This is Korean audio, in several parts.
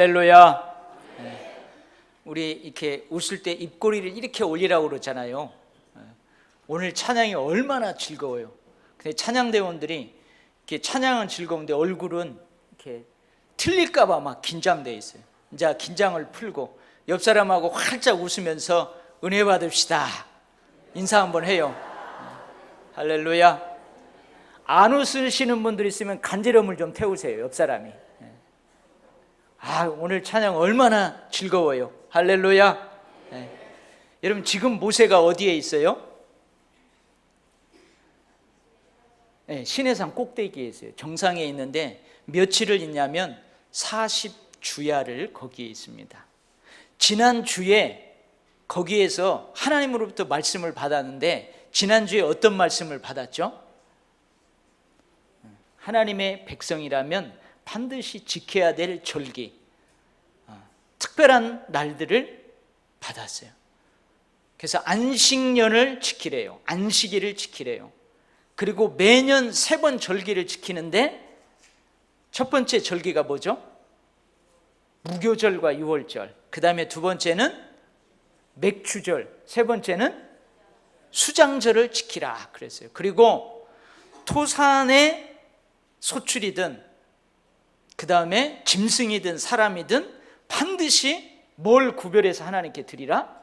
할렐루야. 우리 이렇게 웃을 때 입꼬리를 이렇게 올리라고 그러잖아요. 오늘 찬양이 얼마나 즐거워요. 근데 찬양대원들이 이렇게 찬양은 즐거운데 얼굴은 이렇게 틀릴까봐 막 긴장돼 있어요. 이제 긴장을 풀고 옆 사람하고 활짝 웃으면서 은혜 받읍시다. 인사 한번 해요. 할렐루야. 안 웃으시는 분들 있으면 간지럼을 좀 태우세요. 옆 사람이. 오늘 찬양 얼마나 즐거워요. 할렐루야. 여러분 지금 모세가 어디에 있어요? 시내산 꼭대기에 있어요. 정상에 있는데 며칠을 있냐면 40주야를 거기에 있습니다. 지난주에 거기에서 하나님으로부터 말씀을 받았는데 지난주에 어떤 말씀을 받았죠? 하나님의 백성이라면 반드시 지켜야 될 절기, 특별한 날들을 받았어요. 그래서 안식년을 지키래요. 안식일을 지키래요. 그리고 매년 3번 절기를 지키는데 첫 번째 절기가 뭐죠? 무교절과 유월절. 그 다음에 두 번째는 맥추절. 세 번째는 수장절을 지키라 그랬어요. 그리고 토산의 소출이든 그 다음에 짐승이든 사람이든 반드시 뭘 구별해서 하나님께 드리라?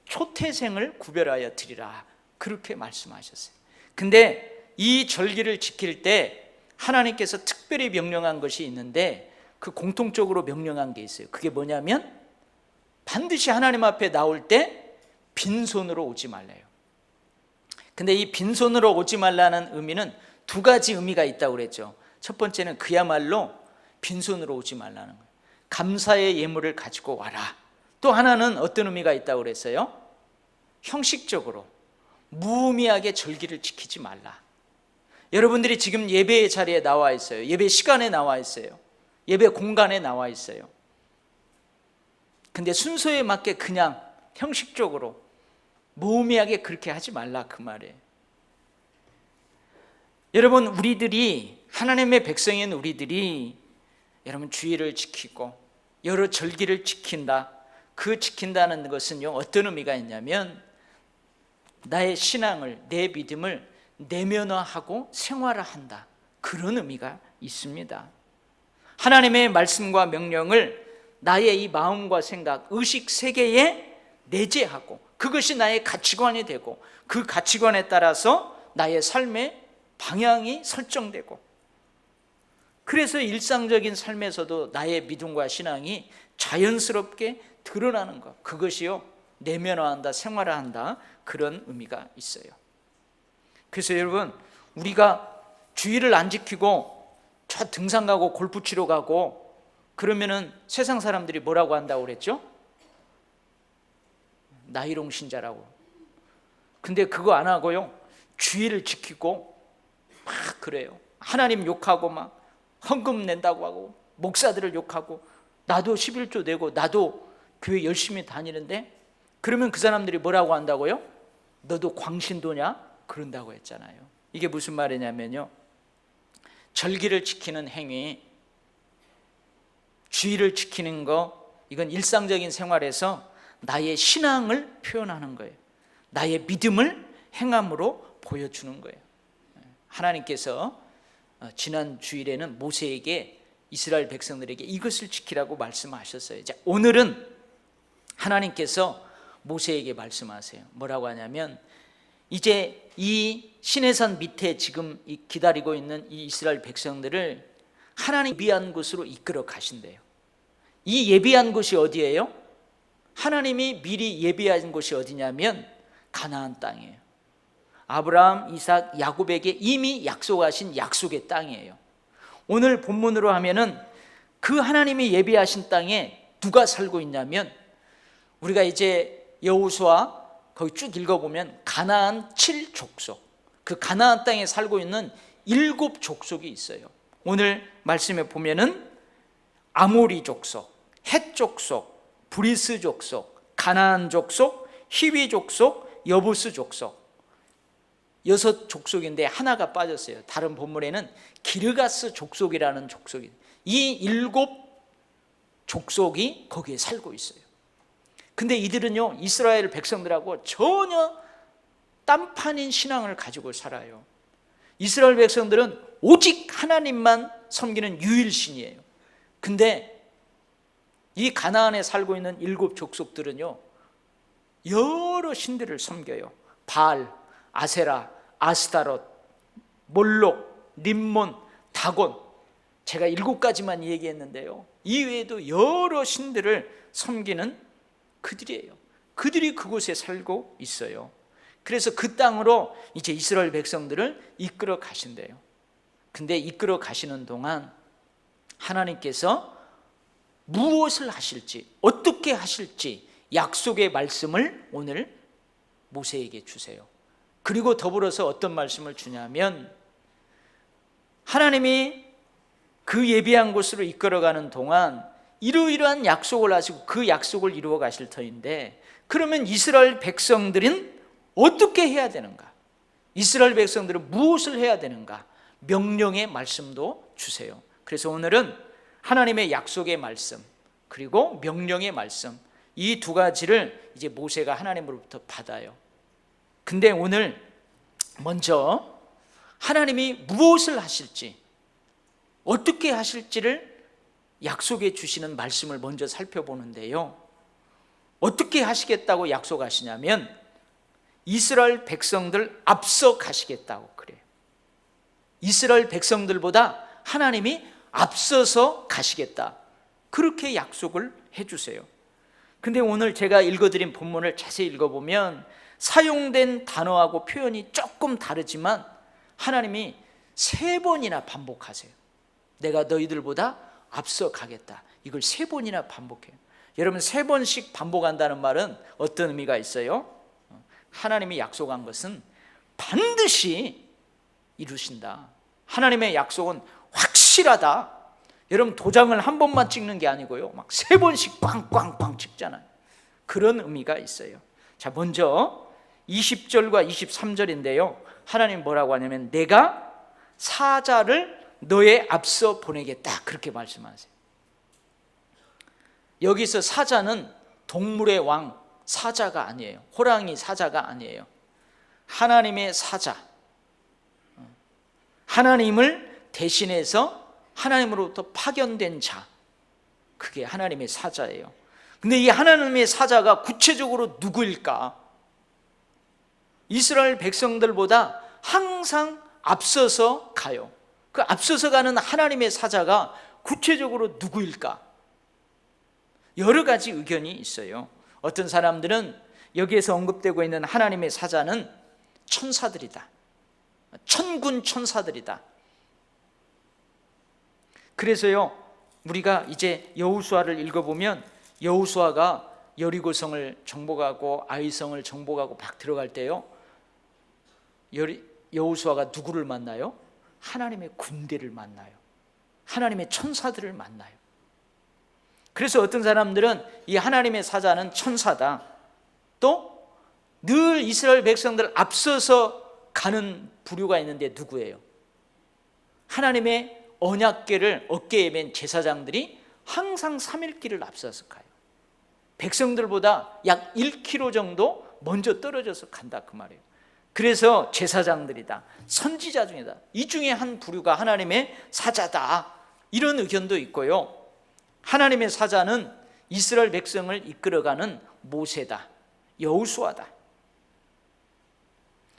초태생을 구별하여 드리라. 그렇게 말씀하셨어요. 근데 이 절기를 지킬 때 하나님께서 특별히 명령한 것이 있는데 그 공통적으로 명령한 게 있어요. 그게 뭐냐면 반드시 하나님 앞에 나올 때 빈손으로 오지 말래요. 근데 이 빈손으로 오지 말라는 의미는 두 가지 의미가 있다고 그랬죠. 첫 번째는 그야말로 빈손으로 오지 말라는 거예요. 감사의 예물을 가지고 와라. 또 하나는 어떤 의미가 있다고 그랬어요? 형식적으로 무의미하게 절기를 지키지 말라. 여러분들이 지금 예배의 자리에 나와 있어요. 예배 시간에 나와 있어요. 예배 공간에 나와 있어요. 근데 순서에 맞게 그냥 형식적으로 무의미하게 그렇게 하지 말라 그 말이에요. 여러분 우리들이 하나님의 백성인 우리들이 여러분 주일을 지키고 여러 절기를 지킨다. 그 지킨다는 것은요 어떤 의미가 있냐면 나의 신앙을 내 믿음을 내면화하고 생활화한다. 그런 의미가 있습니다. 하나님의 말씀과 명령을 나의 이 마음과 생각, 의식 세계에 내재하고 그것이 나의 가치관이 되고 그 가치관에 따라서 나의 삶의 방향이 설정되고 그래서 일상적인 삶에서도 나의 믿음과 신앙이 자연스럽게 드러나는 것, 그것이요 내면화한다, 생활화한다 그런 의미가 있어요. 그래서 여러분 우리가 주일을 안 지키고 저 등산 가고 골프 치러 가고 그러면은 세상 사람들이 뭐라고 한다고 그랬죠? 나이롱 신자라고. 근데 그거 안 하고요 주일을 지키고 막 그래요. 하나님 욕하고 막 헌금 낸다고 하고 목사들을 욕하고 나도 11조 내고 나도 교회 열심히 다니는데 그러면 그 사람들이 뭐라고 한다고요? 너도 광신도냐? 그런다고 했잖아요. 이게 무슨 말이냐면요 절기를 지키는 행위, 주일을 지키는 거 이건 일상적인 생활에서 나의 신앙을 표현하는 거예요. 나의 믿음을 행함으로 보여주는 거예요. 하나님께서 지난 주일에는 모세에게 이스라엘 백성들에게 이것을 지키라고 말씀하셨어요. 이제 오늘은 하나님께서 모세에게 말씀하세요. 뭐라고 하냐면 이제 이 시내산 밑에 지금 기다리고 있는 이 이스라엘 백성들을 하나님 예비한 곳으로 이끌어 가신대요. 이 예비한 곳이 어디예요? 하나님이 미리 예비한 곳이 어디냐면 가나안 땅이에요. 아브라함, 이삭, 야곱에게 이미 약속하신 약속의 땅이에요. 오늘 본문으로 하면은 그 하나님이 예비하신 땅에 누가 살고 있냐면 우리가 이제 여호수아 거기 쭉 읽어보면 가나안 7족속, 그 가나안 땅에 살고 있는 7족속이 있어요. 오늘 말씀에 보면은 아모리 족속, 헷 족속, 브리스 족속, 가나안 족속, 히위 족속, 여부스 족속 6족속인데 하나가 빠졌어요. 다른 본문에는 기르가스 족속이라는 족속이. 이 7 족속이 거기에 살고 있어요. 근데 이들은요, 이스라엘 백성들하고 전혀 딴판인 신앙을 가지고 살아요. 이스라엘 백성들은 오직 하나님만 섬기는 유일신이에요. 근데 이 가나안에 살고 있는 7 족속들은요, 여러 신들을 섬겨요. 바알, 아세라, 아스타롯, 몰록, 림몬, 다곤. 제가 7가지만 얘기했는데요, 이외에도 여러 신들을 섬기는 그들이에요. 그들이 그곳에 살고 있어요. 그래서 그 땅으로 이제 이스라엘 백성들을 이끌어 가신대요. 근데 이끌어 가시는 동안 하나님께서 무엇을 하실지, 어떻게 하실지 약속의 말씀을 오늘 모세에게 주세요. 그리고 더불어서 어떤 말씀을 주냐면, 하나님이 그 예비한 곳으로 이끌어가는 동안 이러이러한 약속을 하시고 그 약속을 이루어 가실 터인데, 그러면 이스라엘 백성들은 어떻게 해야 되는가? 이스라엘 백성들은 무엇을 해야 되는가? 명령의 말씀도 주세요. 그래서 오늘은 하나님의 약속의 말씀 그리고 명령의 말씀, 이 2가지를 이제 모세가 하나님으로부터 받아요. 근데 오늘 먼저 하나님이 무엇을 하실지, 어떻게 하실지를 약속해 주시는 말씀을 먼저 살펴보는데요, 어떻게 하시겠다고 약속하시냐면 이스라엘 백성들 앞서 가시겠다고 그래요. 이스라엘 백성들보다 하나님이 앞서서 가시겠다, 그렇게 약속을 해주세요. 근데 오늘 제가 읽어드린 본문을 자세히 읽어보면 사용된 단어하고 표현이 조금 다르지만 하나님이 3번이나 반복하세요. 내가 너희들보다 앞서 가겠다, 이걸 3번이나 반복해요. 여러분, 3번씩 반복한다는 말은 어떤 의미가 있어요? 하나님이 약속한 것은 반드시 이루신다. 하나님의 약속은 확실하다. 여러분, 도장을 한 번만 찍는 게 아니고요, 막 3번씩 빵빵빵 찍잖아요. 그런 의미가 있어요. 자, 먼저 20절과 23절인데요 하나님 뭐라고 하냐면 내가 사자를 너의 앞서 보내겠다, 그렇게 말씀하세요. 여기서 사자는 동물의 왕 사자가 아니에요. 호랑이 사자가 아니에요. 하나님의 사자, 하나님을 대신해서 하나님으로부터 파견된 자, 그게 하나님의 사자예요. 근데 이 하나님의 사자가 구체적으로 누구일까? 이스라엘 백성들보다 항상 앞서서 가요. 그 앞서서 가는 하나님의 사자가 구체적으로 누구일까? 여러 가지 의견이 있어요. 어떤 사람들은 여기에서 언급되고 있는 하나님의 사자는 천사들이다, 천군 천사들이다. 그래서요, 우리가 이제 여호수아를 읽어보면 여호수아가 여리고성을 정복하고 아이성을 정복하고 막 들어갈 때요, 여호수아가 누구를 만나요? 하나님의 군대를 만나요. 하나님의 천사들을 만나요. 그래서 어떤 사람들은 이 하나님의 사자는 천사다, 또 늘 이스라엘 백성들 앞서서 가는 부류가 있는데 누구예요? 하나님의 언약궤를 어깨에 맨 제사장들이 항상 3일길을 앞서서 가요. 백성들보다 약 1km 정도 먼저 떨어져서 간다, 그 말이에요. 그래서 제사장들이다, 선지자 중이다, 이 중에 한 부류가 하나님의 사자다, 이런 의견도 있고요. 하나님의 사자는 이스라엘 백성을 이끌어가는 모세다, 여호수아다.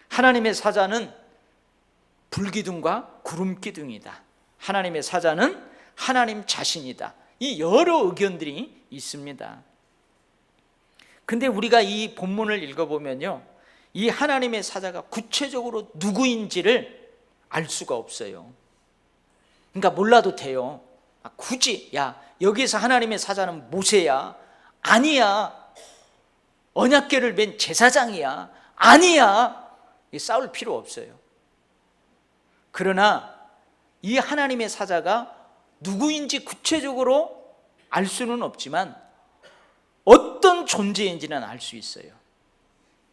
하나님의 사자는 불기둥과 구름기둥이다. 하나님의 사자는 하나님 자신이다. 이 여러 의견들이 있습니다. 근데 우리가 이 본문을 읽어보면요, 이 하나님의 사자가 구체적으로 누구인지를 알 수가 없어요. 그러니까 몰라도 돼요. 굳이 여기서 하나님의 사자는 모세야, 아니야, 언약궤를 맨 제사장이야, 아니야, 싸울 필요 없어요. 그러나 이 하나님의 사자가 누구인지 구체적으로 알 수는 없지만 어떤 존재인지는 알 수 있어요.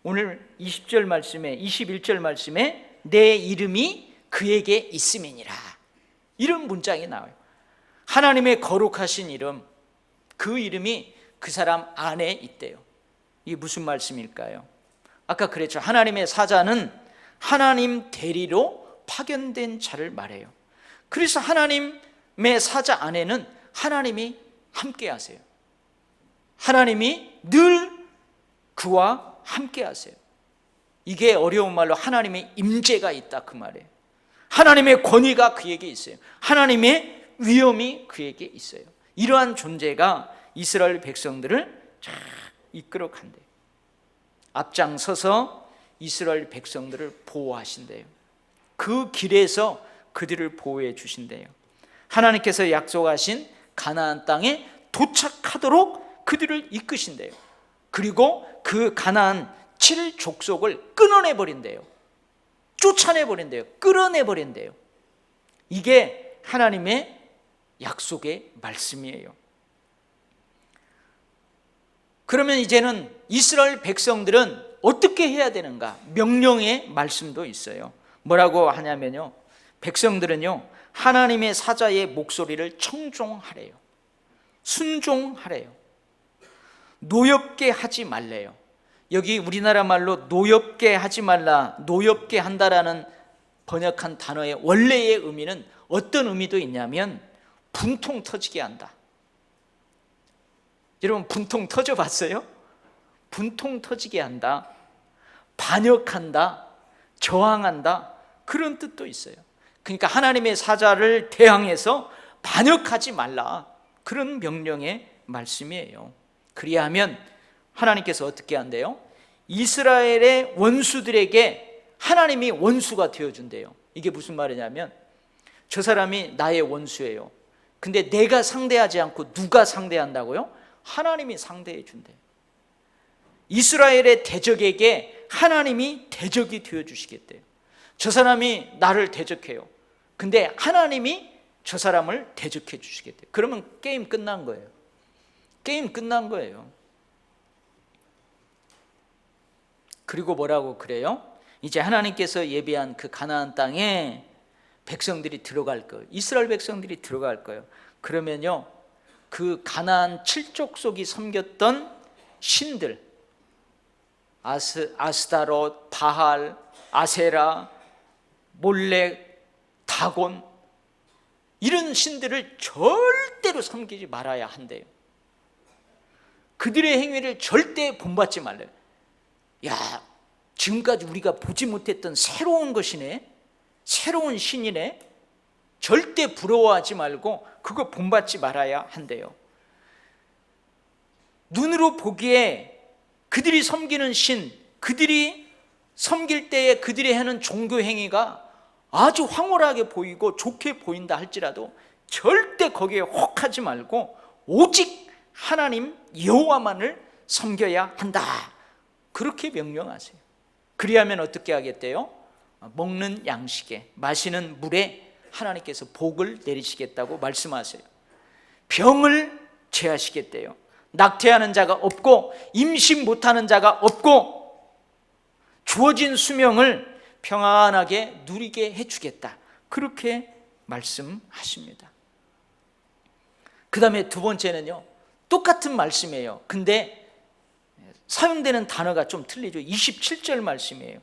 오늘 20절 말씀에, 21절 말씀에 내 이름이 그에게 있음이니라, 이런 문장이 나와요. 하나님의 거룩하신 이름, 그 이름이 그 사람 안에 있대요. 이게 무슨 말씀일까요? 아까 그랬죠. 하나님의 사자는 하나님 대리로 파견된 자를 말해요. 그래서 하나님의 사자 안에는 하나님이 함께 하세요. 하나님이 늘 그와 함께 하세요. 이게 어려운 말로 하나님의 임재가 있다 그 말이에요. 하나님의 권위가 그에게 있어요. 하나님의 위엄이 그에게 있어요. 이러한 존재가 이스라엘 백성들을 쫙 이끌어 간대요. 앞장서서 이스라엘 백성들을 보호하신대요. 그 길에서 그들을 보호해 주신대요. 하나님께서 약속하신 가나안 땅에 도착하도록 그들을 이끄신대요. 그리고 그 가나안 7족속을 끊어내 버린대요. 쫓아내 버린대요. 끌어내 버린대요. 이게 하나님의 약속의 말씀이에요. 그러면 이제는 이스라엘 백성들은 어떻게 해야 되는가? 명령의 말씀도 있어요. 뭐라고 하냐면요, 백성들은요 하나님의 사자의 목소리를 청종하래요. 순종하래요. 노엽게 하지 말래요. 여기 우리나라 말로 노엽게 하지 말라, 노엽게 한다라는 번역한 단어의 원래의 의미는 어떤 의미도 있냐면 분통 터지게 한다. 여러분 분통 터져 봤어요? 분통 터지게 한다, 반역한다, 저항한다, 그런 뜻도 있어요. 그러니까 하나님의 사자를 대항해서 반역하지 말라, 그런 명령의 말씀이에요. 그리하면 하나님께서 어떻게 한대요? 이스라엘의 원수들에게 하나님이 원수가 되어준대요. 이게 무슨 말이냐면 저 사람이 나의 원수예요. 근데 내가 상대하지 않고 누가 상대한다고요? 하나님이 상대해 준대요. 이스라엘의 대적에게 하나님이 대적이 되어주시겠대요. 저 사람이 나를 대적해요. 근데 하나님이 저 사람을 대적해 주시겠대요. 그러면 게임 끝난 거예요. 게임 끝난 거예요. 그리고 뭐라고 그래요? 이제 하나님께서 예비한 그 가나안 땅에 백성들이 들어갈 거예요. 이스라엘 백성들이 들어갈 거예요. 그러면요 그 가나안 7족속이 섬겼던 신들, 아스타롯, 바할, 아세라, 몰렉, 다곤, 이런 신들을 절대로 섬기지 말아야 한대요. 그들의 행위를 절대 본받지 말래요. 야, 지금까지 우리가 보지 못했던 새로운 것이네, 새로운 신이네, 절대 부러워하지 말고 그거 본받지 말아야 한대요. 눈으로 보기에 그들이 섬기는 신, 그들이 섬길 때에 그들이 하는 종교 행위가 아주 황홀하게 보이고 좋게 보인다 할지라도 절대 거기에 혹하지 말고 오직 하나님 여호와만을 섬겨야 한다, 그렇게 명령하세요. 그리하면 어떻게 하겠대요? 먹는 양식에, 마시는 물에 하나님께서 복을 내리시겠다고 말씀하세요. 병을 제하시겠대요. 낙태하는 자가 없고 임신 못하는 자가 없고 주어진 수명을 평안하게 누리게 해주겠다, 그렇게 말씀하십니다. 그 다음에 두 번째는요 똑같은 말씀이에요. 근데 사용되는 단어가 좀 틀리죠. 27절 말씀이에요.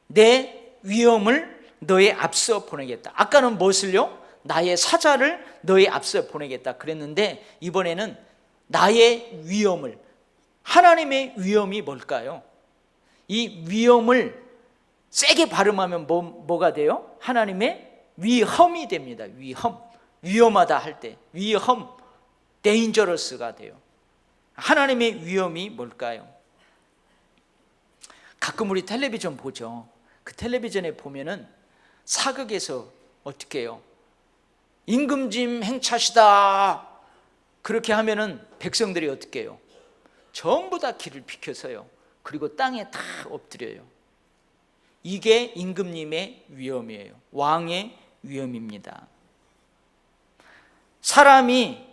내 위엄을 너의 앞서 보내겠다. 아까는 무엇을요? 나의 사자를 너의 앞서 보내겠다 그랬는데 이번에는 나의 위엄을, 하나님의 위엄이 뭘까요? 이 위엄을 세게 발음하면 뭐가 돼요? 하나님의 위험이 됩니다. 위험, 위험하다 할 때 위험, dangerous가 돼요. 하나님의 위엄이 뭘까요? 가끔 우리 텔레비전 보죠. 그 텔레비전에 보면은 사극에서 어떻게 해요? 임금님 행차시다 그렇게 하면은 백성들이 어떻게 해요? 전부 다 길을 비켜서요, 그리고 땅에 다 엎드려요. 이게 임금님의 위엄이에요. 왕의 위엄입니다. 사람이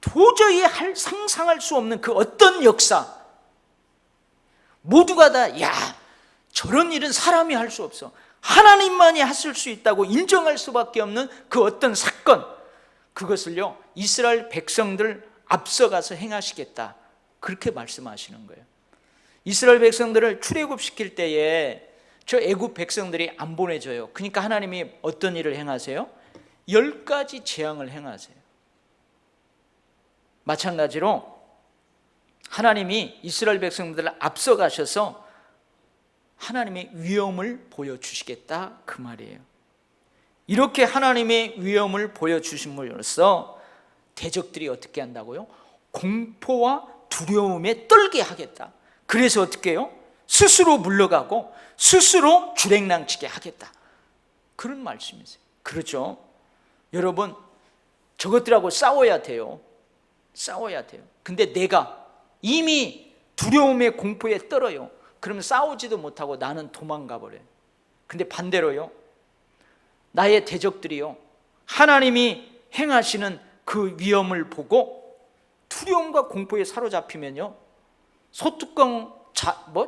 도저히 상상할 수 없는 그 어떤 역사, 모두가 다 야, 저런 일은 사람이 할 수 없어, 하나님만이 하실 수 있다고 인정할 수밖에 없는 그 어떤 사건, 그것을요 이스라엘 백성들 앞서가서 행하시겠다, 그렇게 말씀하시는 거예요. 이스라엘 백성들을 출애굽시킬 때에 저 애굽 백성들이 안 보내줘요. 그러니까 하나님이 어떤 일을 행하세요? 10가지 재앙을 행하세요. 마찬가지로 하나님이 이스라엘 백성들을 앞서가셔서 하나님의 위엄을 보여주시겠다, 그 말이에요. 이렇게 하나님의 위엄을 보여주심으로써 대적들이 어떻게 한다고요? 공포와 두려움에 떨게 하겠다. 그래서 어떻게 해요? 스스로 물러가고 스스로 주랭랑치게 하겠다, 그런 말씀이세요. 그렇죠? 여러분, 저것들하고 싸워야 돼요. 싸워야 돼요. 근데 내가 이미 두려움의 공포에 떨어요. 그러면 싸우지도 못하고 나는 도망가 버려요. 근데 반대로요, 나의 대적들이요, 하나님이 행하시는 그 위험을 보고 두려움과 공포에 사로잡히면요, 소뚜껑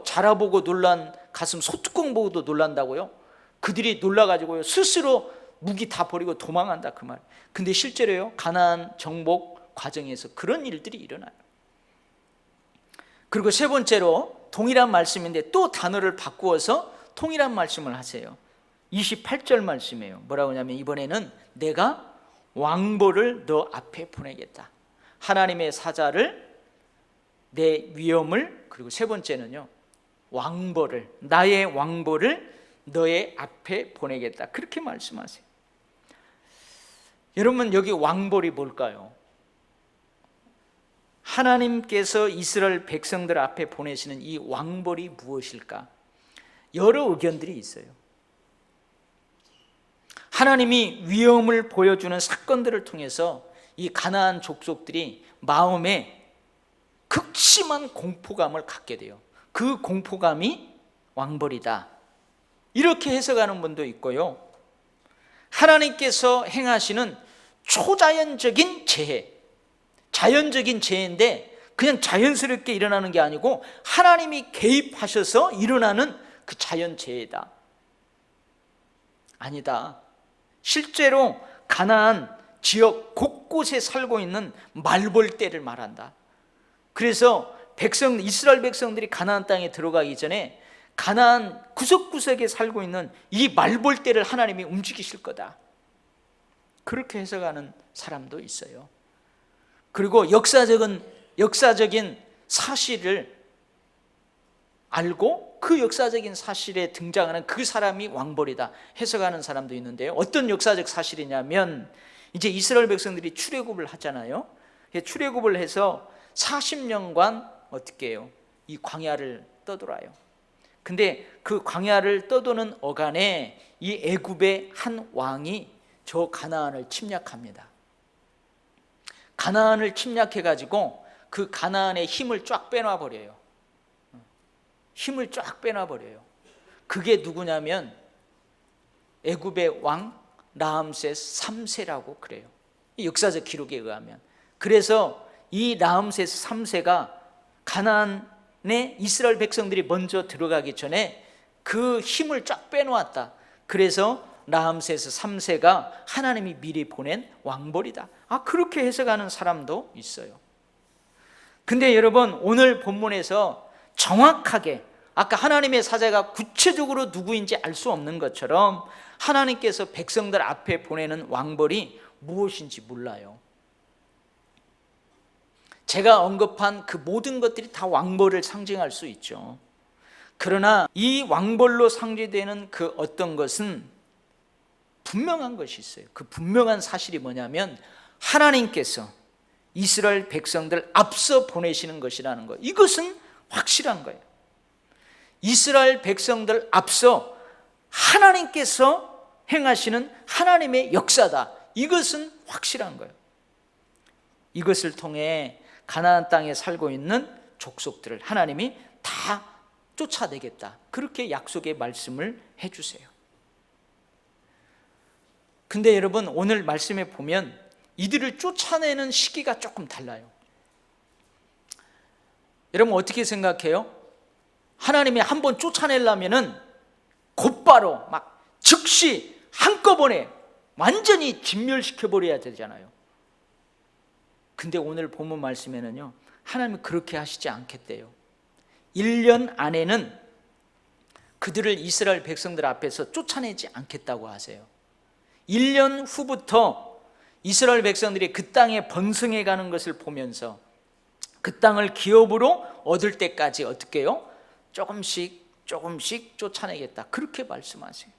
자라보고 놀란 가슴 소뚜껑 보고도 놀란다고요? 그들이 놀라가지고요, 스스로 무기 다 버리고 도망한다, 그 말. 근데 실제로요, 가나안 정복 과정에서 그런 일들이 일어나요. 그리고 세 번째로 동일한 말씀인데 또 단어를 바꾸어서 통일한 말씀을 하세요. 28절 말씀이에요. 뭐라고 하냐면, 이번에는 내가 왕보를 너 앞에 보내겠다. 하나님의 사자를, 내 위엄을, 그리고 세 번째는요, 왕보를, 나의 왕보를 너의 앞에 보내겠다, 그렇게 말씀하세요. 여러분, 여기 왕보리 뭘까요? 하나님께서 이스라엘 백성들 앞에 보내시는 이 왕벌이 무엇일까? 여러 의견들이 있어요. 하나님이 위엄을 보여주는 사건들을 통해서 이 가나안 족속들이 마음에 극심한 공포감을 갖게 돼요. 그 공포감이 왕벌이다, 이렇게 해석하는 분도 있고요, 하나님께서 행하시는 초자연적인 재해, 자연적인 재해인데 그냥 자연스럽게 일어나는 게 아니고 하나님이 개입하셔서 일어나는 그 자연재해다. 아니다, 실제로 가나안 지역 곳곳에 살고 있는 말벌떼를 말한다. 그래서 이스라엘 백성들이 가나안 땅에 들어가기 전에 가나안 구석구석에 살고 있는 이 말벌떼를 하나님이 움직이실 거다, 그렇게 해석하는 사람도 있어요. 그리고 역사적인 사실을 알고 그 역사적인 사실에 등장하는 그 사람이 왕벌이다 해석하는 사람도 있는데요, 어떤 역사적 사실이냐면, 이제 이스라엘 백성들이 출애굽을 하잖아요. 출애굽을 해서 40년간 어떻게 해요? 이 광야를 떠돌아요. 근데 그 광야를 떠도는 어간에 이 애굽의 한 왕이 저 가나안을 침략합니다. 가나안을 침략해가지고 그 가나안의 힘을 쫙 빼놔 버려요. 힘을 쫙 빼놔 버려요. 그게 누구냐면 애굽의 왕 라암세스 3세라고 그래요, 이 역사적 기록에 의하면. 그래서 이 라암세스 3세가 가나안에 이스라엘 백성들이 먼저 들어가기 전에 그 힘을 쫙 빼놓았다. 그래서 라암세스 3세가 하나님이 미리 보낸 왕벌이다, 그렇게 해석하는 사람도 있어요. 근데 여러분, 오늘 본문에서 정확하게 아까 하나님의 사자가 구체적으로 누구인지 알 수 없는 것처럼 하나님께서 백성들 앞에 보내는 왕벌이 무엇인지 몰라요. 제가 언급한 그 모든 것들이 다 왕벌을 상징할 수 있죠. 그러나 이 왕벌로 상징되는 그 어떤 것은 분명한 것이 있어요. 그 분명한 사실이 뭐냐면 하나님께서 이스라엘 백성들 앞서 보내시는 것이라는 것, 이것은 확실한 거예요. 이스라엘 백성들 앞서 하나님께서 행하시는 하나님의 역사다, 이것은 확실한 거예요. 이것을 통해 가나안 땅에 살고 있는 족속들을 하나님이 다 쫓아내겠다, 그렇게 약속의 말씀을 해주세요. 근데 여러분, 오늘 말씀에 보면 이들을 쫓아내는 시기가 조금 달라요. 여러분 어떻게 생각해요? 하나님이 한번 쫓아내려면은 곧바로 막 즉시 한꺼번에 완전히 진멸시켜버려야 되잖아요. 근데 오늘 본문 말씀에는요, 하나님은 그렇게 하시지 않겠대요. 1년 안에는 그들을 이스라엘 백성들 앞에서 쫓아내지 않겠다고 하세요. 1년 후부터 이스라엘 백성들이 그 땅에 번성해 가는 것을 보면서 그 땅을 기업으로 얻을 때까지 어떻게 해요? 조금씩 쫓아내겠다, 그렇게 말씀하세요.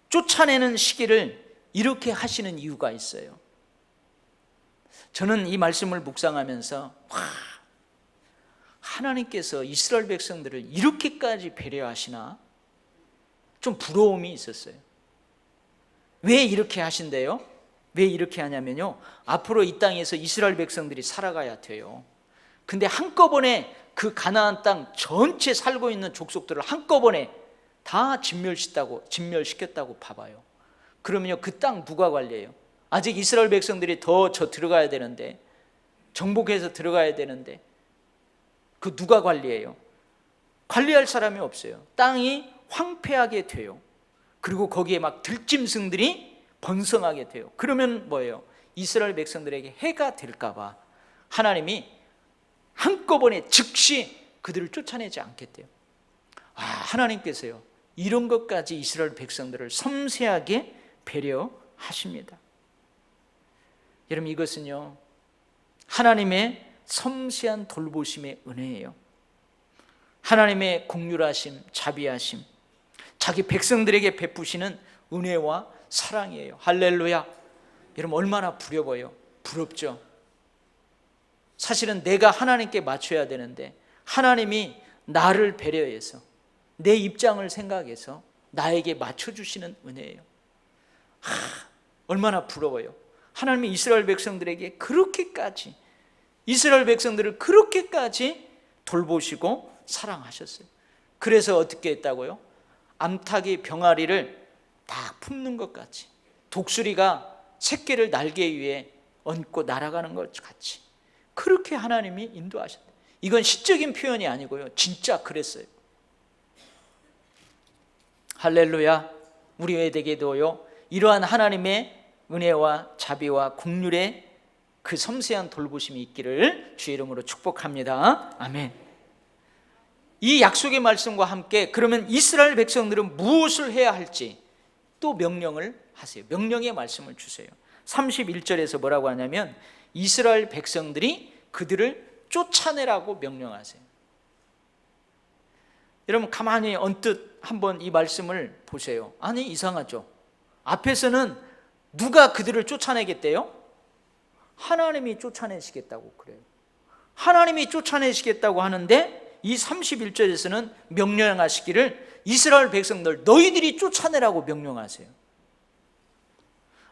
쫓아내는 시기를 이렇게 하시는 이유가 있어요. 저는 이 말씀을 묵상하면서 하나님께서 이스라엘 백성들을 이렇게까지 배려하시나 좀 부러움이 있었어요. 왜 이렇게 하신대요? 왜 이렇게 하냐면요, 앞으로 이 땅에서 이스라엘 백성들이 살아가야 돼요. 근데 한꺼번에 그 가나안 땅 전체 살고 있는 족속들을 한꺼번에 다 진멸시켰다고 봐봐요. 그러면요, 그 땅 누가 관리해요? 아직 이스라엘 백성들이 더 들어가야 되는데, 정복해서 들어가야 되는데, 그 누가 관리해요? 관리할 사람이 없어요. 땅이 황폐하게 돼요. 그리고 거기에 막 들짐승들이 번성하게 돼요. 그러면 뭐예요? 이스라엘 백성들에게 해가 될까 봐 하나님이 한꺼번에 즉시 그들을 쫓아내지 않겠대요. 하나님께서요, 이런 것까지 이스라엘 백성들을 섬세하게 배려하십니다. 여러분, 이것은요, 하나님의 섬세한 돌보심의 은혜예요. 하나님의 긍휼하심, 자비하심, 자기 백성들에게 베푸시는 은혜와 사랑이에요. 할렐루야. 여러분, 얼마나 부럽죠? 사실은 내가 하나님께 맞춰야 되는데 하나님이 나를 배려해서 내 입장을 생각해서 나에게 맞춰주시는 은혜예요. 얼마나 부러워요. 하나님이 이스라엘 백성들에게 그렇게까지, 이스라엘 백성들을 그렇게까지 돌보시고 사랑하셨어요. 그래서 어떻게 했다고요? 암탉이 병아리를 다 품는 것 같이, 독수리가 새끼를 날개 위에 얹고 날아가는 것 같이 그렇게 하나님이 인도하셨다. 이건 시적인 표현이 아니고요, 진짜 그랬어요. 할렐루야. 우리 에게도요, 이러한 하나님의 은혜와 자비와 긍휼의 그 섬세한 돌보심이 있기를 주의 이름으로 축복합니다. 아멘. 이 약속의 말씀과 함께 그러면 이스라엘 백성들은 무엇을 해야 할지 또 명령을 하세요. 명령의 말씀을 주세요. 31절에서 뭐라고 하냐면 이스라엘 백성들이 그들을 쫓아내라고 명령하세요. 여러분, 가만히 언뜻 한번 이 말씀을 보세요. 아니, 이상하죠? 앞에서는 누가 그들을 쫓아내겠대요? 하나님이 쫓아내시겠다고 그래요. 하나님이 쫓아내시겠다고 하는데 이 31절에서는 명령하시기를 이스라엘 백성들 너희들이 쫓아내라고 명령하세요.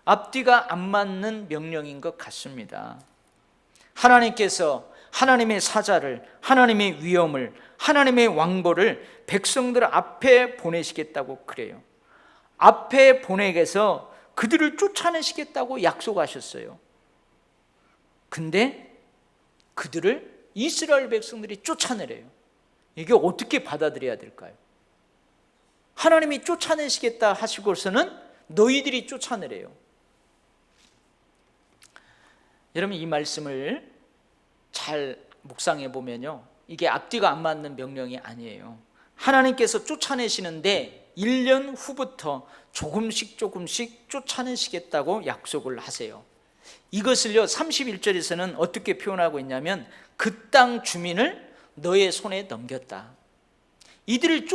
앞뒤가 안 맞는 명령인 것 같습니다. 하나님께서 하나님의 사자를, 하나님의 위엄을, 하나님의 왕보를 백성들 앞에 보내시겠다고 그래요. 앞에 보내게서 그들을 쫓아내시겠다고 약속하셨어요. 근데 그들을 이스라엘 백성들이 쫓아내래요. 이게 어떻게 받아들여야 될까요? 하나님이 쫓아내시겠다 하시고서는 너희들이 쫓아내래요. 여러분, 이 말씀을 잘 묵상해 보면요, 이게 앞뒤가 안 맞는 명령이 아니에요. 하나님께서 쫓아내시는데 1년 후부터 조금씩 쫓아내시겠다고 약속을 하세요. 이것을요 31절에서는 어떻게 표현하고 있냐면 그 땅 주민을 너의 손에 넘겼다. 이들을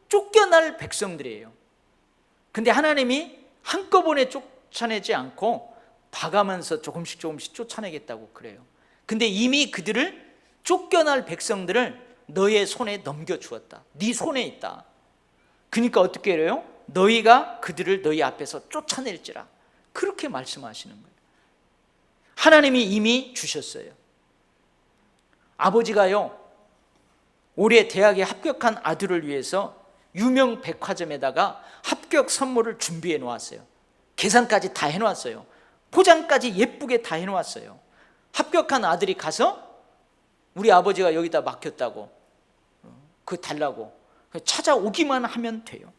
쫓겨날 백성들이에요. 근데 하나님이 한꺼번에 쫓아내지 않고 봐가면서 조금씩 쫓아내겠다고 그래요. 근데 이미 그들을 쫓겨날 백성들을 너의 손에 넘겨주었다. 네 손에 있다. 그러니까 어떻게 해요? 너희가 그들을 너희 앞에서 쫓아낼지라, 그렇게 말씀하시는 거예요. 하나님이 이미 주셨어요. 아버지가요 올해 대학에 합격한 아들을 위해서 유명 백화점에다가 합격 선물을 준비해 놓았어요. 계산까지 다 해놓았어요. 포장까지 예쁘게 다 해놓았어요. 합격한 아들이 가서 우리 아버지가 여기다 맡겼다고, 그거 달라고 찾아오기만 하면 돼요.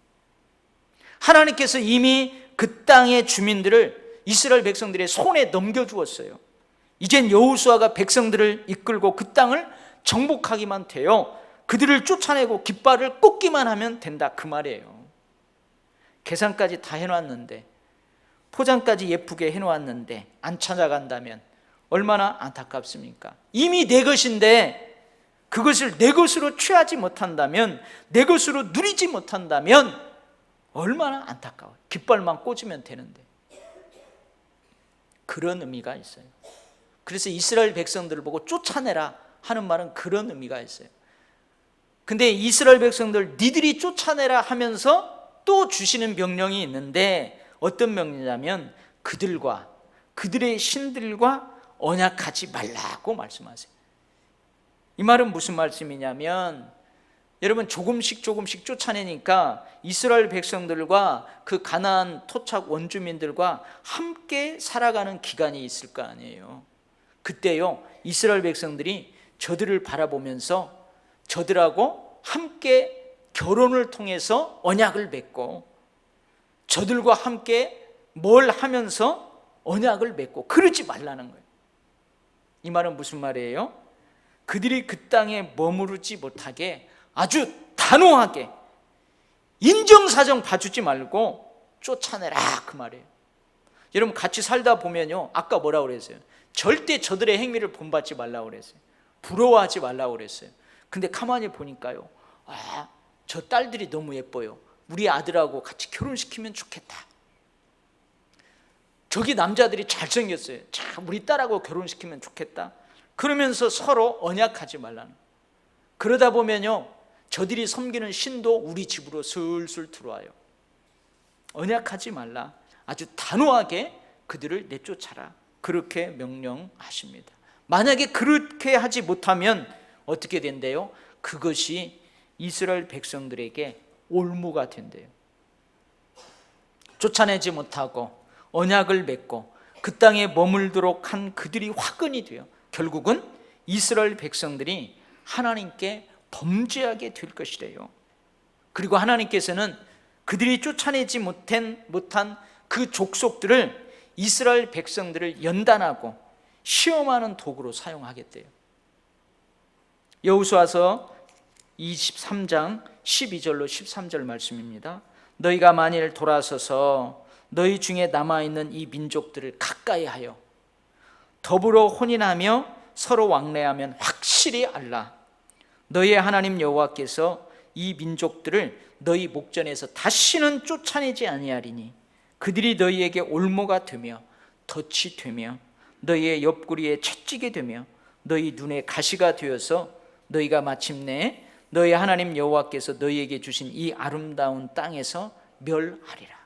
하나님께서 이미 그 땅의 주민들을 이스라엘 백성들의 손에 넘겨주었어요. 이젠 여호수아가 백성들을 이끌고 그 땅을 정복하기만 돼요. 그들을 쫓아내고 깃발을 꽂기만 하면 된다, 그 말이에요. 계산까지 다 해놨는데, 포장까지 예쁘게 해놓았는데 안 찾아간다면 얼마나 안타깝습니까? 이미 내 것인데 그것을 내 것으로 취하지 못한다면, 내 것으로 누리지 못한다면 얼마나 안타까워요. 깃발만 꽂으면 되는데. 그런 의미가 있어요. 그래서 이스라엘 백성들을 보고 쫓아내라 하는 말은 그런 의미가 있어요. 근데 이스라엘 백성들 니들이 쫓아내라 하면서 또 주시는 명령이 있는데, 어떤 명령이냐면 그들과 그들의 신들과 언약하지 말라고 말씀하세요. 이 말은 무슨 말씀이냐면, 여러분 조금씩 쫓아내니까 이스라엘 백성들과 그 가나안 토착 원주민들과 함께 살아가는 기간이 있을 거 아니에요. 그때요, 이스라엘 백성들이 저들을 바라보면서 저들하고 함께 결혼을 통해서 언약을 맺고, 저들과 함께 뭘 하면서 언약을 맺고, 그러지 말라는 거예요. 이 말은 무슨 말이에요? 그들이 그 땅에 머무르지 못하게 아주 단호하게 인정사정 봐주지 말고 쫓아내라, 그 말이에요. 여러분 같이 살다 보면요, 아까 뭐라고 그랬어요? 절대 저들의 행위를 본받지 말라고 그랬어요. 부러워하지 말라고 그랬어요. 근데 가만히 보니까요, 저 딸들이 너무 예뻐요. 우리 아들하고 같이 결혼시키면 좋겠다. 저기 남자들이 잘생겼어요. 자, 우리 딸하고 결혼시키면 좋겠다. 그러면서 서로 언약하지 말라는. 그러다 보면요, 저들이 섬기는 신도 우리 집으로 슬슬 들어와요. 언약하지 말라. 아주 단호하게 그들을 내쫓아라. 그렇게 명령하십니다. 만약에 그렇게 하지 못하면 어떻게 된대요? 그것이 이스라엘 백성들에게 올무가 된대요. 쫓아내지 못하고 언약을 맺고 그 땅에 머물도록 한 그들이 화근이 돼요. 결국은 이스라엘 백성들이 하나님께 범죄하게 될 것이래요. 그리고 하나님께서는 그들이 쫓아내지 못한 그 족속들을, 이스라엘 백성들을 연단하고 시험하는 도구로 사용하겠대요. 여호수아서 23장 12절로 13절 말씀입니다. 너희가 만일 돌아서서 너희 중에 남아있는 이 민족들을 가까이 하여 더불어 혼인하며 서로 왕래하면 확실히 알라. 너희의 하나님 여호와께서 이 민족들을 너희 목전에서 다시는 쫓아내지 아니하리니 그들이 너희에게 올무가 되며 덫이 되며 너희의 옆구리에 채찍이 되며 너희 눈에 가시가 되어서 너희가 마침내 너희 하나님 여호와께서 너희에게 주신 이 아름다운 땅에서 멸하리라.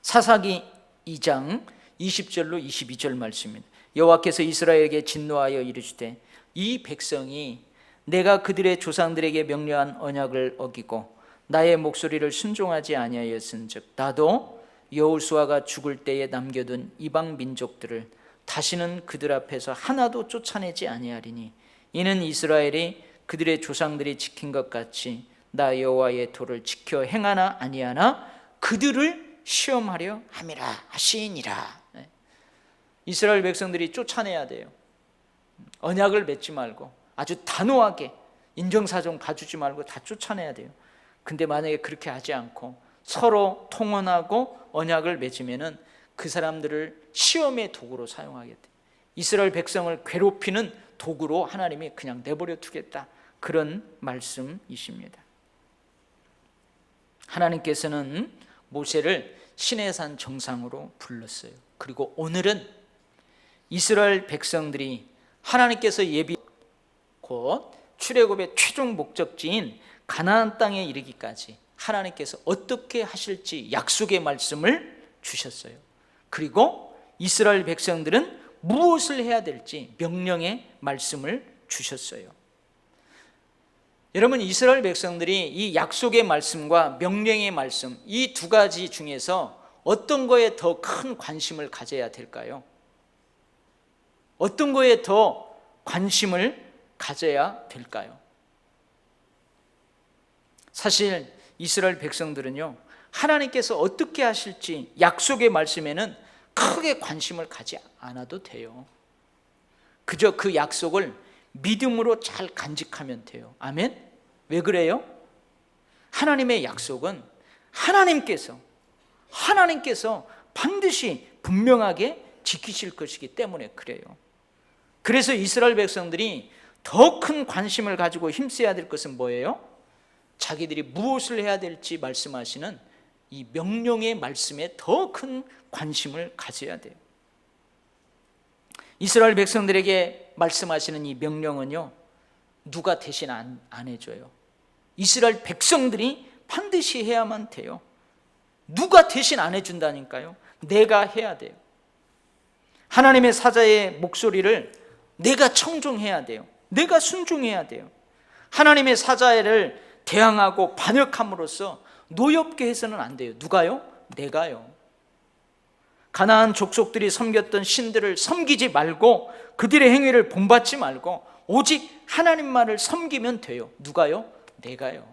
사사기 2장 20절로 22절 말씀입니다. 여호와께서 이스라엘에게 진노하여 이르시되 이 백성이 내가 그들의 조상들에게 명령한 언약을 어기고 나의 목소리를 순종하지 아니하였은즉 나도 여호수아가 죽을 때에 남겨둔 이방 민족들을 다시는 그들 앞에서 하나도 쫓아내지 아니하리니 이는 이스라엘이 그들의 조상들이 지킨 것 같이 나 여호와의 도를 지켜 행하나 아니하나 그들을 시험하려 함이라 하시니라. 이스라엘 백성들이 쫓아내야 돼요. 언약을 맺지 말고 아주 단호하게 인정사정 봐주지 말고 다 쫓아내야 돼요. 근데 만약에 그렇게 하지 않고 서로 통언하고 언약을 맺으면은 그 사람들을 시험의 도구로 사용하게 돼요. 이스라엘 백성을 괴롭히는 도구로 하나님이 그냥 내버려 두겠다, 그런 말씀이십니다. 하나님께서는 모세를 시내산 정상으로 불렀어요. 그리고 오늘은 이스라엘 백성들이 하나님께서 곧 출애굽의 최종 목적지인 가나안 땅에 이르기까지 하나님께서 어떻게 하실지 약속의 말씀을 주셨어요. 그리고 이스라엘 백성들은 무엇을 해야 될지 명령의 말씀을 주셨어요. 여러분, 이스라엘 백성들이 이 약속의 말씀과 명령의 말씀, 이 두 가지 중에서 어떤 거에 더 큰 관심을 가져야 될까요? 어떤 거에 더 관심을 가져야 될까요? 사실 이스라엘 백성들은요, 하나님께서 어떻게 하실지 약속의 말씀에는 크게 관심을 가지 않아도 돼요. 그저 그 약속을 믿음으로 잘 간직하면 돼요. 아멘? 왜 그래요? 하나님의 약속은 하나님께서 반드시 분명하게 지키실 것이기 때문에 그래요. 그래서 이스라엘 백성들이 더 큰 관심을 가지고 힘써야 될 것은 뭐예요? 자기들이 무엇을 해야 될지 말씀하시는 이 명령의 말씀에 더 큰 관심을 가져야 돼요. 이스라엘 백성들에게 말씀하시는 이 명령은요, 누가 대신 안 해줘요. 이스라엘 백성들이 반드시 해야만 돼요. 누가 대신 안 해준다니까요. 내가 해야 돼요. 하나님의 사자의 목소리를 내가 청종해야 돼요. 내가 순종해야 돼요. 하나님의 사자를 대항하고 반역함으로써 노엽게 해서는 안 돼요. 누가요? 내가요. 가나안 족속들이 섬겼던 신들을 섬기지 말고 그들의 행위를 본받지 말고 오직 하나님만을 섬기면 돼요. 누가요? 내가요.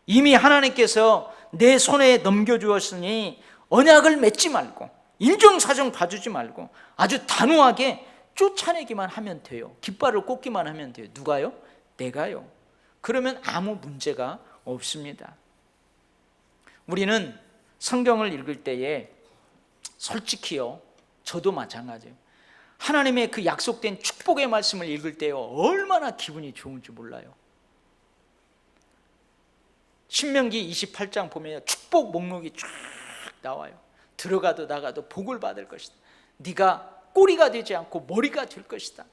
이미 하나님께서 내 손에 넘겨주었으니 언약을 맺지 말고 인정사정 봐주지 말고 아주 단호하게 쫓아내기만 하면 돼요. 깃발을 꽂기만 하면 돼요. 누가요? 내가요. 그러면 아무 문제가 없습니다. 우리는 성경을 읽을 때에 솔직히요, 저도 마찬가지예요. 하나님의 그 약속된 축복의 말씀을 읽을 때요, 얼마나 기분이 좋은지 몰라요. 신명기 28장 보면 축복 목록이 쫙 나와요. 들어가도 나가도 복을 받을 것이다. 네가 꼬리가 되지 않고 머리가 될 것이다.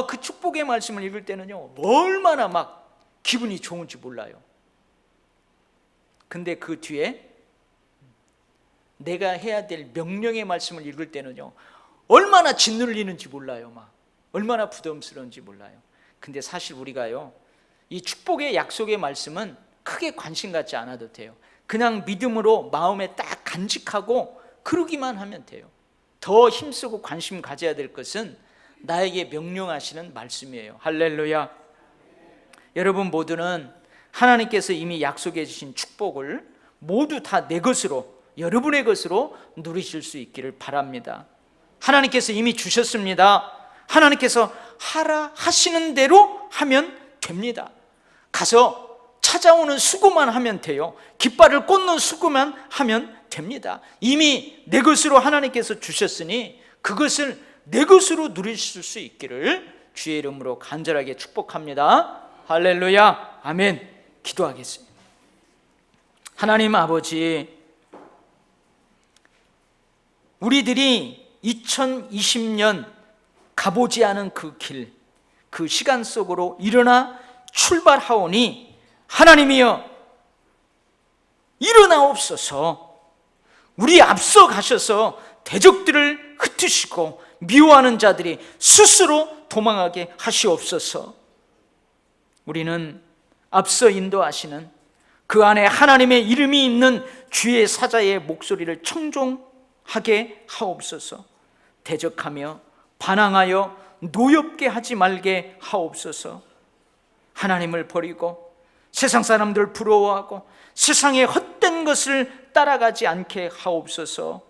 그 축복의 말씀을 읽을 때는요, 얼마나 막 기분이 좋은지 몰라요. 근데 그 뒤에 내가 해야 될 명령의 말씀을 읽을 때는요, 얼마나 짓눌리는지 몰라요. 막 얼마나 부담스러운지 몰라요. 근데 사실 우리가요, 이 축복의 약속의 말씀은 크게 관심 갖지 않아도 돼요. 그냥 믿음으로 마음에 딱 간직하고 그러기만 하면 돼요. 더 힘쓰고 관심 가져야 될 것은 나에게 명령하시는 말씀이에요. 할렐루야. 여러분 모두는 하나님께서 이미 약속해 주신 축복을 모두 다 내 것으로, 여러분의 것으로 누리실 수 있기를 바랍니다. 하나님께서 이미 주셨습니다. 하나님께서 하라 하시는 대로 하면 됩니다. 가서 찾아오는 수고만 하면 돼요. 깃발을 꽂는 수고만 하면 됩니다. 이미 내 것으로 하나님께서 주셨으니 그것을 내 것으로 누리실 수 있기를 주의 이름으로 간절하게 축복합니다. 할렐루야. 아멘. 기도하겠습니다. 하나님 아버지, 우리들이 2020년 가보지 않은 그 길, 그 시간 속으로 일어나 출발하오니 하나님이여 일어나옵소서. 우리 앞서 가셔서 대적들을 흩으시고 미워하는 자들이 스스로 도망하게 하시옵소서. 우리는 앞서 인도하시는 그 안에 하나님의 이름이 있는 주의 사자의 목소리를 청종하게 하옵소서. 대적하며 반항하여 노엽게 하지 말게 하옵소서. 하나님을 버리고 세상 사람들 부러워하고 세상의 헛된 것을 따라가지 않게 하옵소서.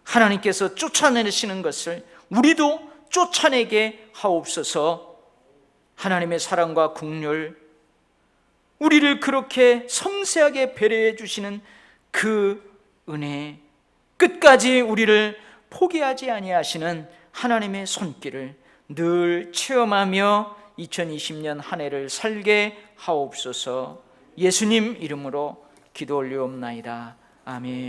하나님께서 쫓아내시는 것을 우리도 쫓아내게 하옵소서. 하나님의 사랑과 긍휼, 우리를 그렇게 섬세하게 배려해 주시는 그 은혜, 끝까지 우리를 포기하지 아니하시는 하나님의 손길을 늘 체험하며 2020년 한 해를 살게 하옵소서. 예수님 이름으로 기도 올리옵나이다. 아멘.